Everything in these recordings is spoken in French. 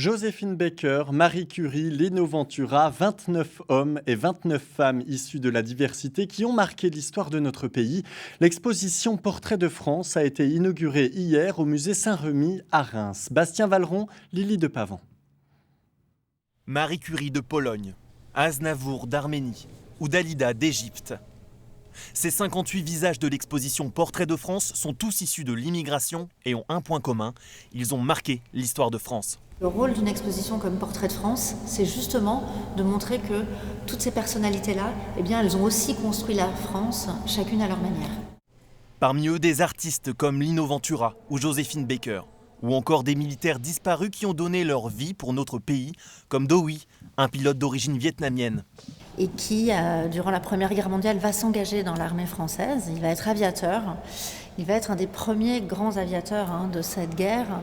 Joséphine Baker, Marie Curie, Lino Ventura, 29 hommes et 29 femmes issus de la diversité qui ont marqué l'histoire de notre pays. L'exposition Portrait de France a été inaugurée hier au musée Saint-Remy à Reims. Bastien Valleron, Lily de Pavant. Marie Curie de Pologne, Aznavour d'Arménie ou Dalida d'Égypte. Ces 58 visages de l'exposition Portrait de France sont tous issus de l'immigration et ont un point commun, ils ont marqué l'histoire de France. Le rôle d'une exposition comme Portrait de France, c'est justement de montrer que toutes ces personnalités-là, elles ont aussi construit la France, chacune à leur manière. Parmi eux, des artistes comme Lino Ventura ou Joséphine Baker, ou encore des militaires disparus qui ont donné leur vie pour notre pays, comme Do Huy, un pilote d'origine vietnamienne. Et qui, durant la Première Guerre mondiale, va s'engager dans l'armée française. Il va être aviateur. Il va être un des premiers grands aviateurs de cette guerre.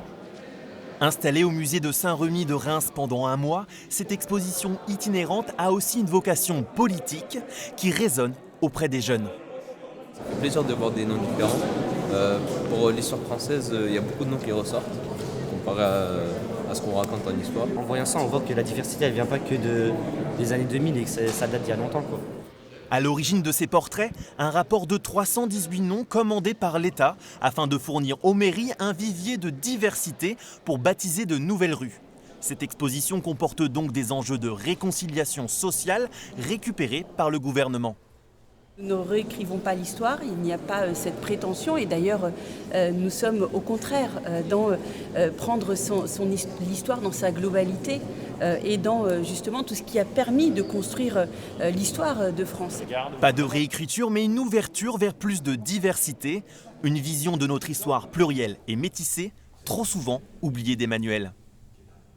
Installée au musée de Saint-Remy de Reims pendant un mois, cette exposition itinérante a aussi une vocation politique qui résonne auprès des jeunes. Ça fait plaisir de voir des noms différents. Pour l'histoire française, il y a beaucoup de noms qui ressortent comparé à ce qu'on raconte en histoire. En voyant ça, on voit que la diversité, elle ne vient pas que des années 2000 et que ça date d'il y a longtemps, quoi. À l'origine de ces portraits, un rapport de 318 noms commandé par l'État afin de fournir aux mairies un vivier de diversité pour baptiser de nouvelles rues. Cette exposition comporte donc des enjeux de réconciliation sociale récupérés par le gouvernement. Nous ne réécrivons pas l'histoire, il n'y a pas cette prétention et d'ailleurs nous sommes au contraire dans prendre l'histoire dans sa globalité et dans justement tout ce qui a permis de construire l'histoire de France. Pas de réécriture mais une ouverture vers plus de diversité, une vision de notre histoire plurielle et métissée, trop souvent oubliée des manuels.